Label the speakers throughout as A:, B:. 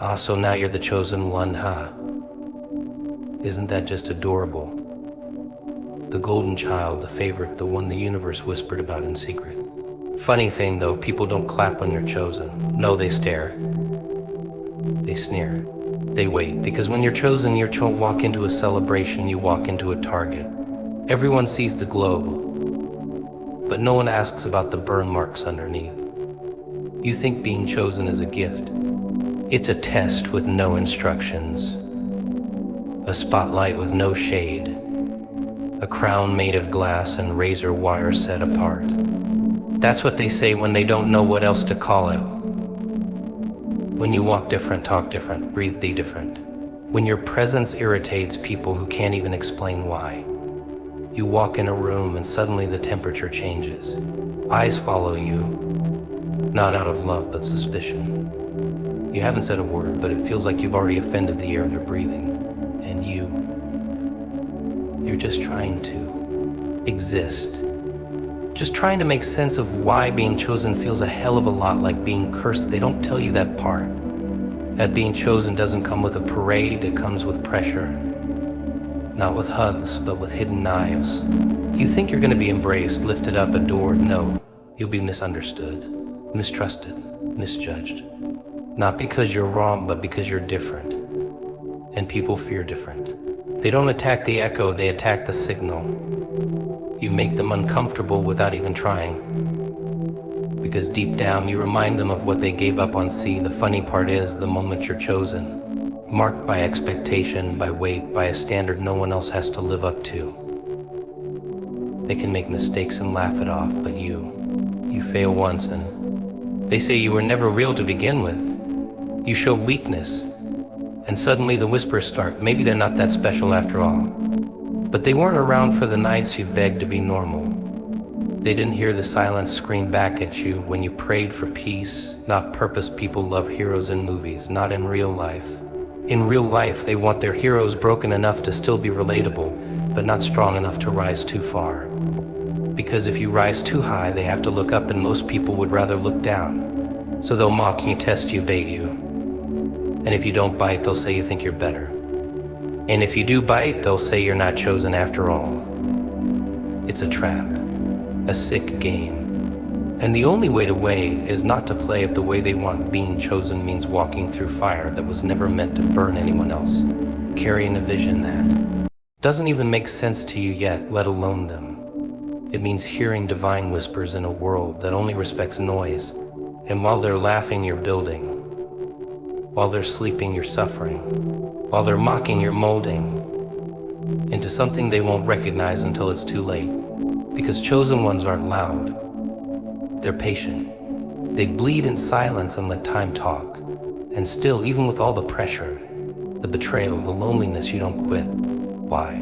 A: Ah, so now you're the chosen one, huh? Isn't that just adorable? The golden child, the favorite, the one the universe whispered about in secret. Funny thing though, people don't clap when you're chosen. No, they stare. They sneer. They wait, because when you're chosen, you don't walk into a celebration, you walk into a target. Everyone sees the glow, but no one asks about the burn marks underneath. You think being chosen is a gift. It's a test with no instructions. A spotlight with no shade. A crown made of glass and razor wire set apart. That's what they say when they don't know what else to call it. When you walk different, talk different, breathe different. When your presence irritates people who can't even explain why. You walk in a room and suddenly the temperature changes. Eyes follow you, not out of love but suspicion. You haven't said a word, but it feels like you've already offended the air they're breathing. And you're just trying to exist. Just trying to make sense of why being chosen feels a hell of a lot like being cursed. They don't tell you that part. That being chosen doesn't come with a parade, it comes with pressure. Not with hugs, but with hidden knives. You think you're gonna be embraced, lifted up, adored. No, you'll be misunderstood, mistrusted, misjudged. Not because you're wrong, but because you're different. And people fear different. They don't attack the echo, they attack the signal. You make them uncomfortable without even trying. Because deep down you remind them of what they gave up on. See, the funny part is the moment you're chosen, marked by expectation, by weight, by a standard no one else has to live up to. They can make mistakes and laugh it off, but you fail once and they say you were never real to begin with. You show weakness, and suddenly the whispers start. Maybe they're not that special after all. But they weren't around for the nights you begged to be normal. They didn't hear the silence scream back at you when you prayed for peace, not purpose. People love heroes in movies, not in real life. In real life, they want their heroes broken enough to still be relatable, but not strong enough to rise too far. Because if you rise too high, they have to look up, and most people would rather look down. So they'll mock you, test you, bait you. And if you don't bite, they'll say you think you're better. And if you do bite, they'll say you're not chosen after all. It's a trap, a sick game. And the only way to win is not to play it the way they want. Being chosen means walking through fire that was never meant to burn anyone else, carrying a vision that doesn't even make sense to you yet, let alone them. It means hearing divine whispers in a world that only respects noise. And while they're laughing, you're building. While they're sleeping, you're suffering. While they're mocking, you're molding into something they won't recognize until it's too late. Because chosen ones aren't loud. They're patient. They bleed in silence and let time talk. And still, even with all the pressure, the betrayal, the loneliness, you don't quit. Why?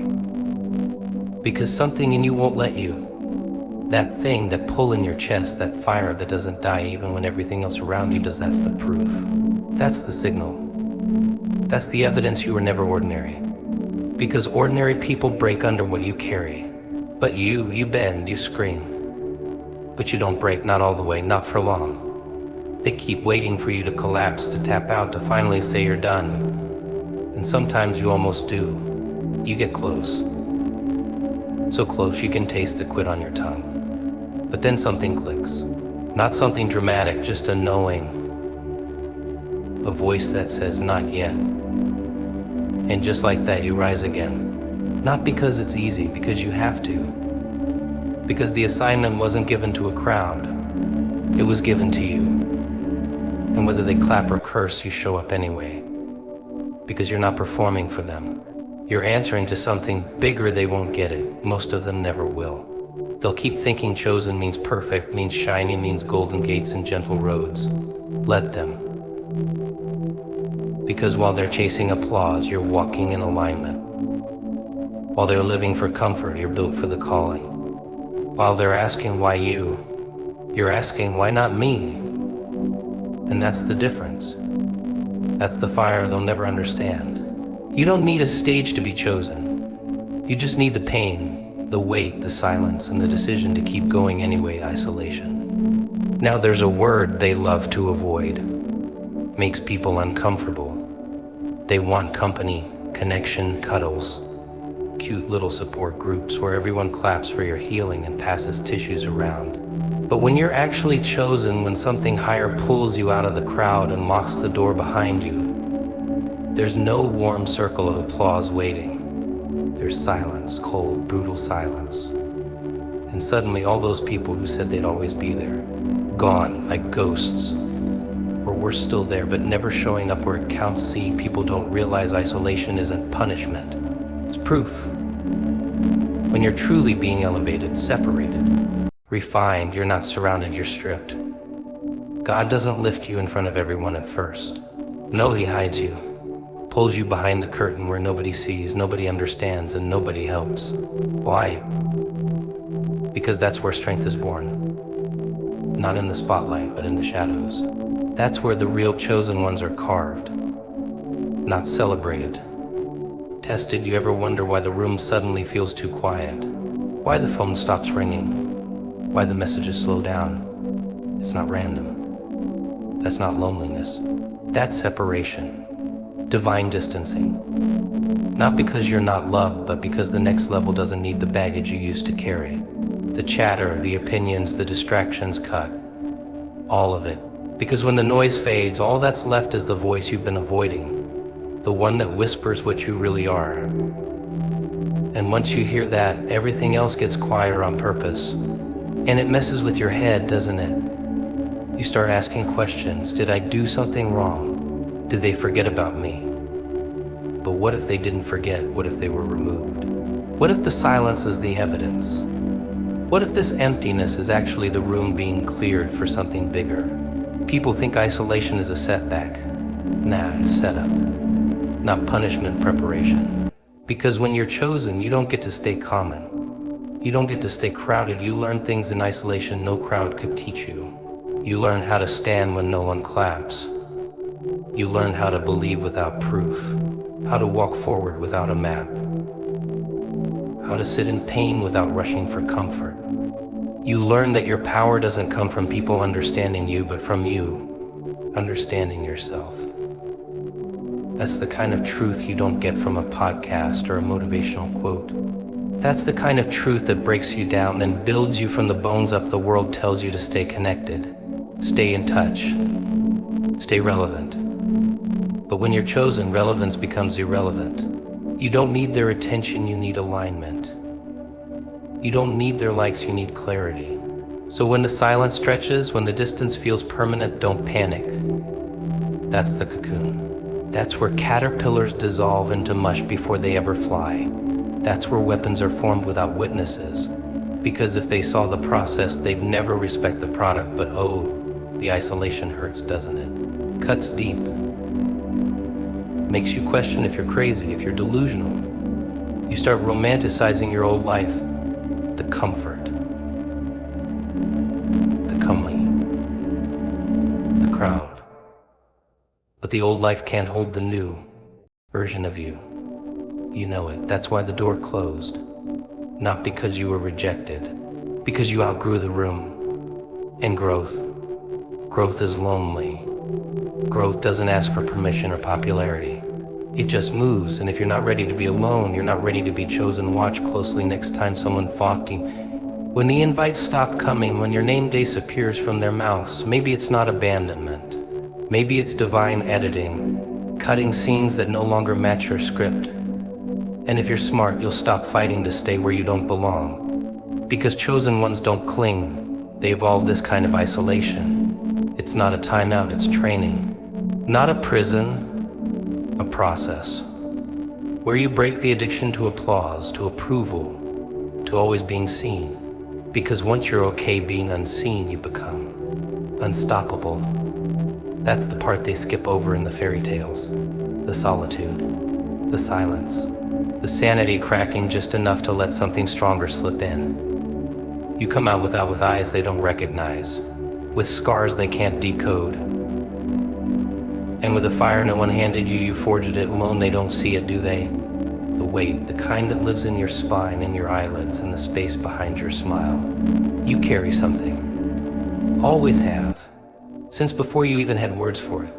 A: Because something in you won't let you. That thing, that pull in your chest, that fire that doesn't die even when everything else around you does, that's the proof. That's the signal. That's the evidence you were never ordinary. Because ordinary people break under what you carry. But you bend, you scream. But you don't break, not all the way, not for long. They keep waiting for you to collapse, to tap out, to finally say you're done. And sometimes you almost do. You get close. So close you can taste the quit on your tongue. But then something clicks. Not something dramatic, just a knowing. A voice that says, not yet. And just like that, you rise again. Not because it's easy, because you have to. Because the assignment wasn't given to a crowd. It was given to you. And whether they clap or curse, you show up anyway. Because you're not performing for them. You're answering to something bigger. They won't get it. Most of them never will. They'll keep thinking chosen means perfect, means shiny, means golden gates and gentle roads. Let them. Because while they're chasing applause, you're walking in alignment. While they're living for comfort, you're built for the calling. While they're asking why you're asking why not me? And that's the difference. That's the fire they'll never understand. You don't need a stage to be chosen. You just need the pain, the weight, the silence, and the decision to keep going anyway. Isolation. Now there's a word they love to avoid. makes people uncomfortable. They want company, connection, cuddles, cute little support groups where everyone claps for your healing and passes tissues around. But when you're actually chosen, when something higher pulls you out of the crowd and locks the door behind you, there's no warm circle of applause waiting. There's silence, cold, brutal silence. And suddenly all those people who said they'd always be there, gone like ghosts. Or we're still there, but never showing up where it counts. See, people don't realize isolation isn't punishment. It's proof. When you're truly being elevated, separated, refined, you're not surrounded, you're stripped. God doesn't lift you in front of everyone at first. No, he hides you, pulls you behind the curtain where nobody sees, nobody understands, and nobody helps. Why? Because that's where strength is born. Not in the spotlight, but in the shadows. That's where the real chosen ones are carved, not celebrated. Tested. You ever wonder why the room suddenly feels too quiet? Why the phone stops ringing? Why the messages slow down? It's not random. That's not loneliness. That's separation. Divine distancing. Not because you're not loved, but because the next level doesn't need the baggage you used to carry. The chatter, the opinions, the distractions cut. All of it. Because when the noise fades, all that's left is the voice you've been avoiding. The one that whispers what you really are. And once you hear that, everything else gets quieter on purpose. And it messes with your head, doesn't it? You start asking questions. Did I do something wrong? Did they forget about me? But what if they didn't forget? What if they were removed? What if the silence is the evidence? What if this emptiness is actually the room being cleared for something bigger? People think isolation is a setback. Nah, it's setup. Not punishment, preparation. Because when you're chosen, you don't get to stay common. You don't get to stay crowded. You learn things in isolation no crowd could teach you. You learn how to stand when no one claps. You learn how to believe without proof. How to walk forward without a map. How to sit in pain without rushing for comfort. You learn that your power doesn't come from people understanding you, but from you understanding yourself. That's the kind of truth you don't get from a podcast or a motivational quote. That's the kind of truth that breaks you down and builds you from the bones up. The world tells you to stay connected, stay in touch, stay relevant. But when you're chosen, relevance becomes irrelevant. You don't need their attention, you need alignment. You don't need their likes, you need clarity. So when the silence stretches, when the distance feels permanent, don't panic. That's the cocoon. That's where caterpillars dissolve into mush before they ever fly. That's where weapons are formed without witnesses. Because if they saw the process, they'd never respect the product. But oh, the isolation hurts, doesn't it? Cuts deep. Makes you question if you're crazy, if you're delusional. You start romanticizing your old life. The comfort. The comely. The crowd. But the old life can't hold the new version of you. You know it. That's why the door closed. Not because you were rejected. Because you outgrew the room. And growth is lonely. Growth doesn't ask for permission or popularity. It just moves, and if you're not ready to be alone, you're not ready to be chosen. Watch closely next time someone fought you. When the invites stop coming, when your name disappears from their mouths, maybe it's not abandonment. Maybe it's divine editing, cutting scenes that no longer match your script. And if you're smart, you'll stop fighting to stay where you don't belong. Because chosen ones don't cling. They evolve this kind of isolation. It's not a timeout, it's training. Not a prison, a process. Where you break the addiction to applause, to approval, to always being seen. Because once you're okay being unseen, you become unstoppable. That's the part they skip over in the fairy tales. The solitude, the silence, the sanity cracking just enough to let something stronger slip in. You come out with eyes they don't recognize, with scars they can't decode. And with a fire no one handed you, you forged it alone. They don't see it, do they? The weight, the kind that lives in your spine, in your eyelids, in the space behind your smile. You carry something. Always have. Since before you even had words for it.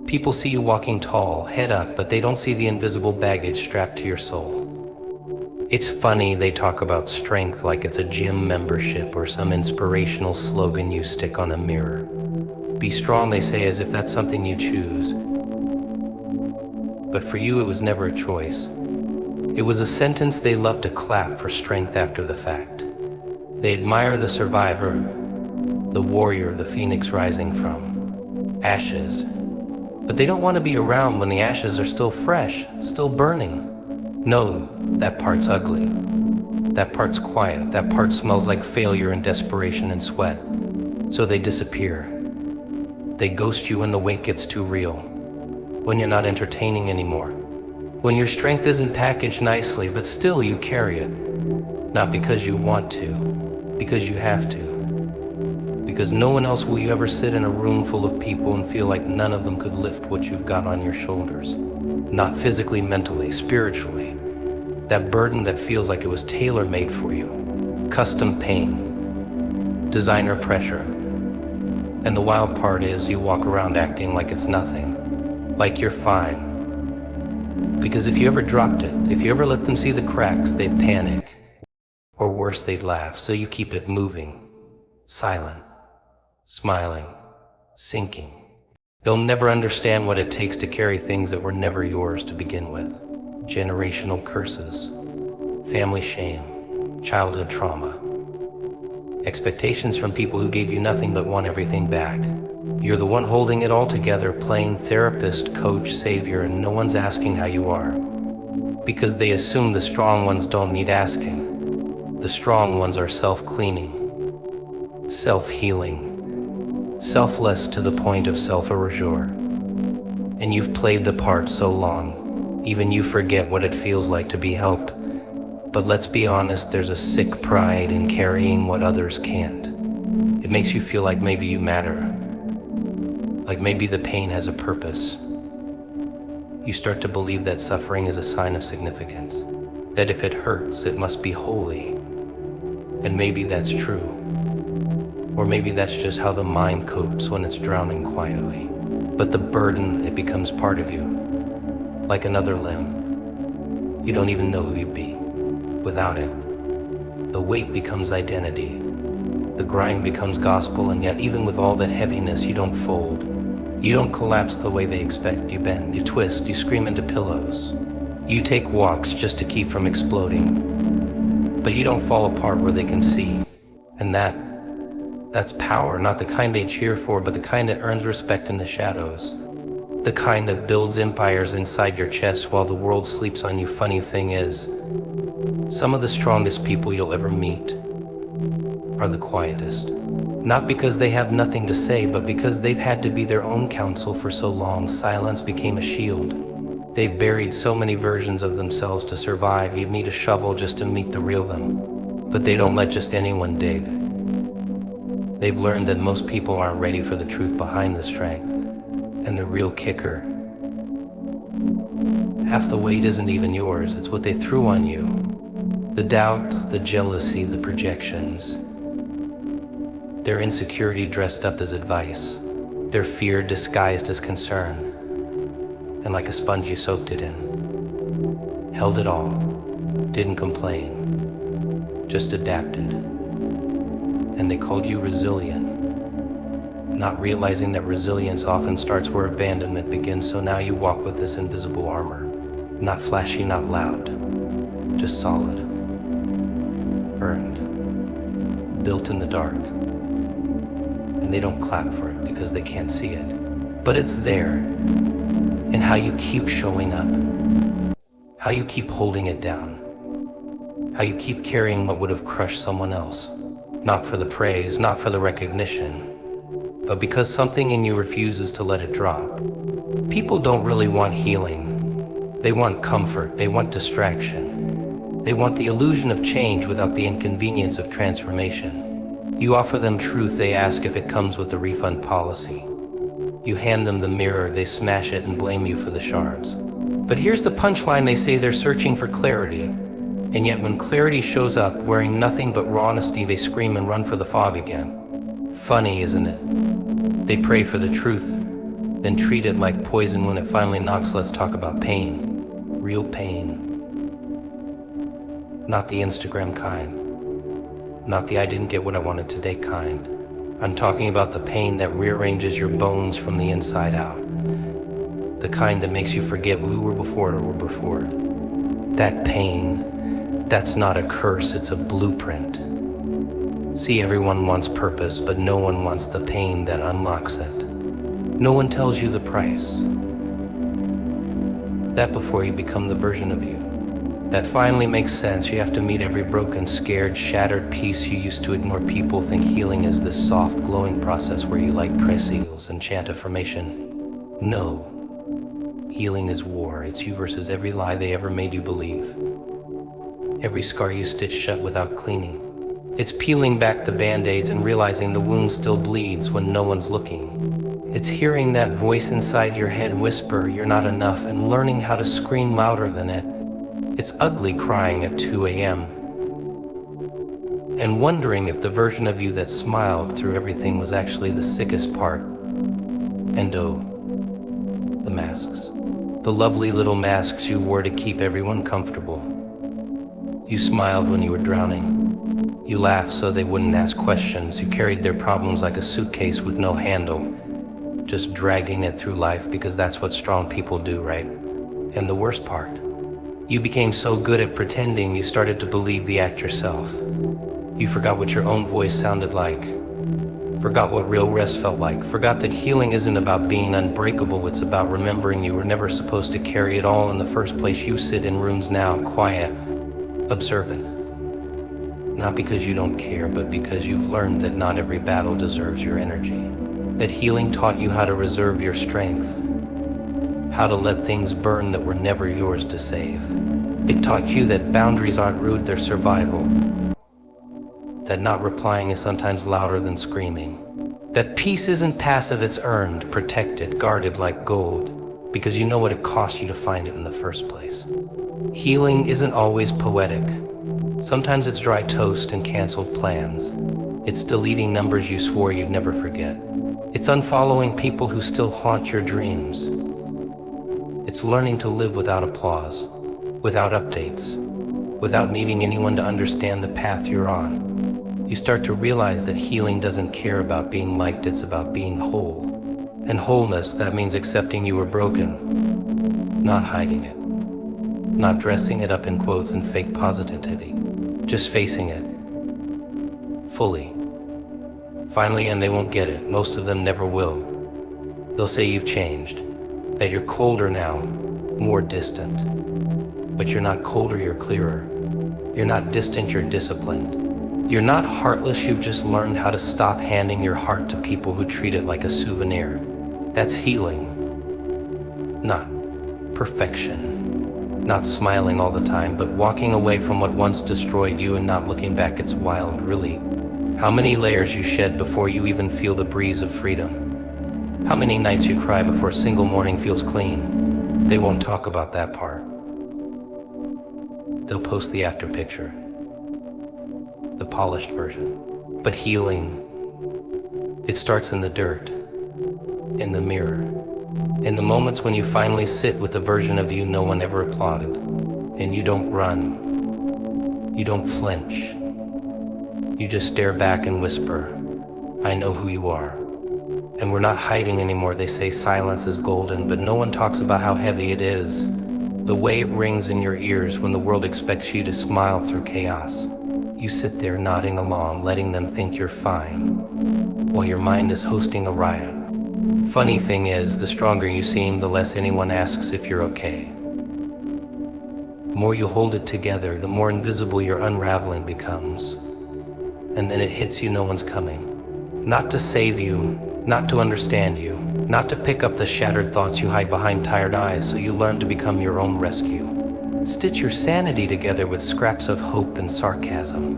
A: People see you walking tall, head up, but they don't see the invisible baggage strapped to your soul. It's funny they talk about strength like it's a gym membership or some inspirational slogan you stick on a mirror. Be strong, they say, as if that's something you choose. But for you, it was never a choice. It was a sentence they love to clap for strength after the fact. They admire the survivor, the warrior, the phoenix rising from ashes. But they don't want to be around when the ashes are still fresh, still burning. No, that part's ugly. That part's quiet. That part smells like failure and desperation and sweat. So they disappear. They ghost you when the weight gets too real. When you're not entertaining anymore. When your strength isn't packaged nicely, but still you carry it. Not because you want to, because you have to. Because no one else will you ever sit in a room full of people and feel like none of them could lift what you've got on your shoulders. Not physically, mentally, spiritually. That burden that feels like it was tailor-made for you. Custom pain. Designer pressure. And the wild part is you walk around acting like it's nothing. Like you're fine. Because if you ever dropped it, if you ever let them see the cracks, they'd panic. Or worse, they'd laugh. So you keep it moving. Silent. Smiling. Sinking. They'll never understand what it takes to carry things that were never yours to begin with. Generational curses, family shame, childhood trauma, expectations from people who gave you nothing but want everything back. You're the one holding it all together, playing therapist, coach, savior, and no one's asking how you are. Because they assume the strong ones don't need asking. The strong ones are self-cleaning, self-healing, selfless to the point of self-erasure. And you've played the part so long, even you forget what it feels like to be helped. But let's be honest, there's a sick pride in carrying what others can't. It makes you feel like maybe you matter, like maybe the pain has a purpose. You start to believe that suffering is a sign of significance, that if it hurts, it must be holy. And maybe that's true. Or maybe that's just how the mind copes when it's drowning quietly. But the burden, it becomes part of you, like another limb. You don't even know who you'd be without it. The weight becomes identity. The grind becomes gospel, and yet even with all that heaviness, you don't fold. You don't collapse the way they expect. You bend, you twist, you scream into pillows. You take walks just to keep from exploding. But you don't fall apart where they can see. And that's power, not the kind they cheer for, but the kind that earns respect in the shadows. The kind that builds empires inside your chest while the world sleeps on you. Funny thing is, some of the strongest people you'll ever meet are the quietest. Not because they have nothing to say, but because they've had to be their own counsel for so long. Silence became a shield. They've buried so many versions of themselves to survive. You'd need a shovel just to meet the real them. But they don't let just anyone dig. They've learned that most people aren't ready for the truth behind the strength. And the real kicker, half the weight isn't even yours, it's what they threw on you. The doubts, the jealousy, the projections. Their insecurity dressed up as advice. Their fear disguised as concern. And like a sponge you soaked it in. Held it all. Didn't complain. Just adapted. And they called you resilient. Not realizing that resilience often starts where abandonment begins, so now you walk with this invisible armor. Not flashy, not loud. Just solid. Earned. Built in the dark. And they don't clap for it because they can't see it. But it's there. In how you keep showing up. How you keep holding it down. How you keep carrying what would have crushed someone else. Not for the praise, not for the recognition, but because something in you refuses to let it drop. People don't really want healing. They want comfort. They want distraction. They want the illusion of change without the inconvenience of transformation. You offer them truth. They ask if it comes with a refund policy. You hand them the mirror. They smash it and blame you for the shards. But here's the punchline. They say they're searching for clarity. And yet when clarity shows up, wearing nothing but raw honesty, they scream and run for the fog again. Funny, isn't it? They pray for the truth. then treat it like poison when it finally knocks. Let's talk about pain. Real pain. Not the Instagram kind. Not the I didn't get what I wanted today kind. I'm talking about the pain that rearranges your bones from the inside out. The kind that makes you forget who were before it or were before it. That pain, that's not a curse, it's a blueprint. See, everyone wants purpose, but no one wants the pain that unlocks it. No one tells you the price. That before you become the version of you that finally makes sense, you have to meet every broken, scared, shattered piece you used to ignore. People think healing is this soft, glowing process where you light crystals and chant affirmation. No. Healing is war. It's you versus every lie they ever made you believe. Every scar you stitch shut without cleaning. It's peeling back the band-aids and realizing the wound still bleeds when no one's looking. It's hearing that voice inside your head whisper, "You're not enough," and learning how to scream louder than it. It's ugly crying at 2 a.m. and wondering if the version of you that smiled through everything was actually the sickest part. And oh, the masks. The lovely little masks you wore to keep everyone comfortable. You smiled when you were drowning. You laughed so they wouldn't ask questions. You carried their problems like a suitcase with no handle, just dragging it through life because that's what strong people do, right? And the worst part, you became so good at pretending you started to believe the act yourself. You forgot what your own voice sounded like. Forgot what real rest felt like. Forgot that healing isn't about being unbreakable. It's about remembering you were never supposed to carry it all in the first place. You sit in rooms now, quiet, observant. Not because you don't care, but because you've learned that not every battle deserves your energy. That healing taught you how to reserve your strength. How to let things burn that were never yours to save. It taught you that boundaries aren't rude, they're survival. That not replying is sometimes louder than screaming. That peace isn't passive, it's earned, protected, guarded like gold, because you know what it cost you to find it in the first place. Healing isn't always poetic. Sometimes it's dry toast and canceled plans. It's deleting numbers you swore you'd never forget. It's unfollowing people who still haunt your dreams. It's learning to live without applause, without updates, without needing anyone to understand the path you're on. You start to realize that healing doesn't care about being liked, it's about being whole. And wholeness, that means accepting you were broken, not hiding it, not dressing it up in quotes and fake positivity, just facing it, fully. Finally, and they won't get it, most of them never will. They'll say you've changed, that you're colder now, more distant. But you're not colder, you're clearer. You're not distant, you're disciplined. You're not heartless, you've just learned how to stop handing your heart to people who treat it like a souvenir. That's healing. Not perfection. Not smiling all the time, but walking away from what once destroyed you and not looking back. It's wild, really. How many layers you shed before you even feel the breeze of freedom. How many nights you cry before a single morning feels clean. They won't talk about that part. They'll post the after picture, the polished version. But healing, it starts in the dirt, in the mirror, in the moments when you finally sit with the version of you no one ever applauded. And you don't run, you don't flinch. You just stare back and whisper, "I know who you are." And we're not hiding anymore. They say silence is golden, but no one talks about how heavy it is. The way it rings in your ears when the world expects you to smile through chaos. You sit there nodding along, letting them think you're fine, while your mind is hosting a riot. Funny thing is, the stronger you seem, the less anyone asks if you're okay. The more you hold it together, the more invisible your unraveling becomes. And then it hits you, no one's coming. Not to save you, not to understand you, not to pick up the shattered thoughts you hide behind tired eyes, so you learn to become your own rescue. Stitch your sanity together with scraps of hope and sarcasm.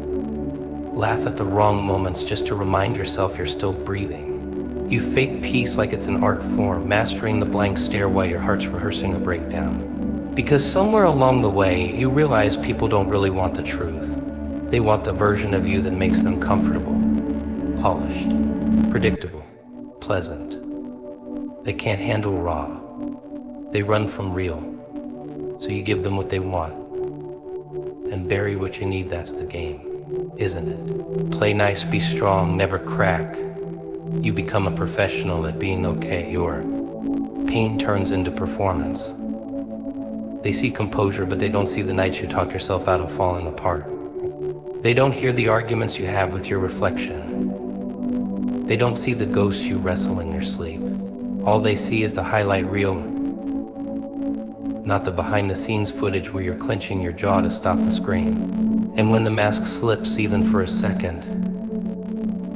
A: Laugh at the wrong moments just to remind yourself you're still breathing. You fake peace like it's an art form, mastering the blank stare while your heart's rehearsing a breakdown. Because somewhere along the way, you realize people don't really want the truth. They want the version of you that makes them comfortable, polished, predictable, pleasant. They can't handle raw. They run from real. So you give them what they want and bury what you need. That's the game, isn't it? Play nice, be strong, never crack. You become a professional at being okay. Your pain turns into performance. They see composure, but they don't see the nights you talk yourself out of falling apart. They don't hear the arguments you have with your reflection. They don't see the ghosts you wrestle in your sleep. All they see is the highlight reel, not the behind-the-scenes footage where you're clenching your jaw to stop the scream. And when the mask slips even for a second,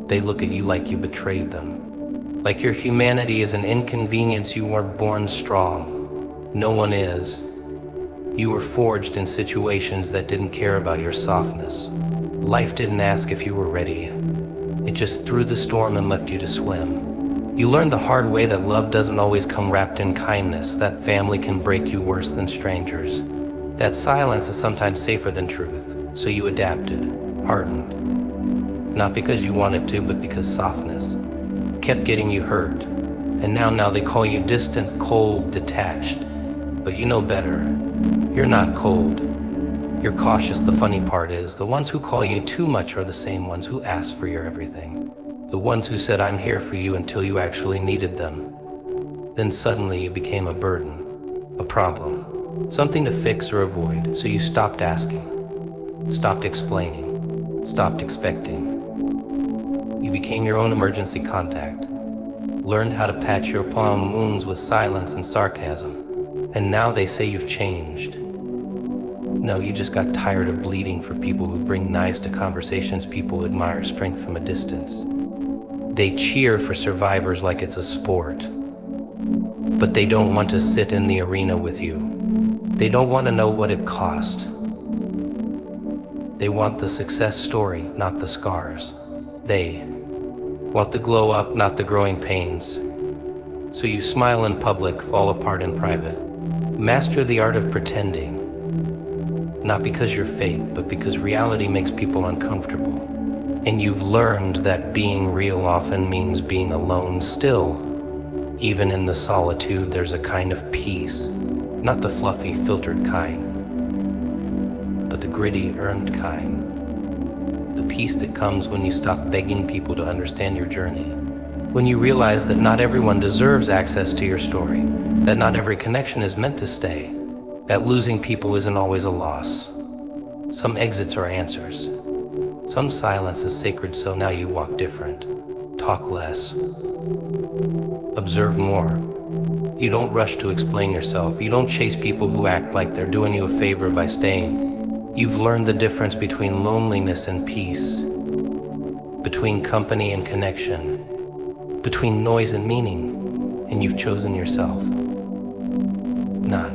A: they look at you like you betrayed them. Like your humanity is an inconvenience. You weren't born strong. No one is. You were forged in situations that didn't care about your softness. Life didn't ask if you were ready. It just threw the storm and left you to swim. You learned the hard way that love doesn't always come wrapped in kindness, that family can break you worse than strangers, that silence is sometimes safer than truth. So you adapted, hardened, not because you wanted to, but because softness kept getting you hurt. And now they call you distant, cold, detached. But you know better. You're not cold. You're cautious. The funny part is, the ones who call you too much are the same ones who ask for your everything. The ones who said, I'm here for you, until you actually needed them. Then suddenly you became a burden, a problem, something to fix or avoid. So you stopped asking, stopped explaining, stopped expecting. You became your own emergency contact, learned how to patch your palm wounds with silence and sarcasm. And now they say you've changed. No, you just got tired of bleeding for people who bring knives to conversations. People admire strength from a distance. They cheer for survivors like it's a sport. But they don't want to sit in the arena with you. They don't want to know what it cost. They want the success story, not the scars. They want the glow up, not the growing pains. So you smile in public, fall apart in private. Master the art of pretending. Not because you're fake, but because reality makes people uncomfortable. And you've learned that being real often means being alone still. Even in the solitude, there's a kind of peace. Not the fluffy, filtered kind, but the gritty, earned kind. The peace that comes when you stop begging people to understand your journey. When you realize that not everyone deserves access to your story, that not every connection is meant to stay, that losing people isn't always a loss. Some exits are answers. Some silence is sacred, so now you walk different, talk less, observe more. You don't rush to explain yourself. You don't chase people who act like they're doing you a favor by staying. You've learned the difference between loneliness and peace, between company and connection, between noise and meaning, and you've chosen yourself. Not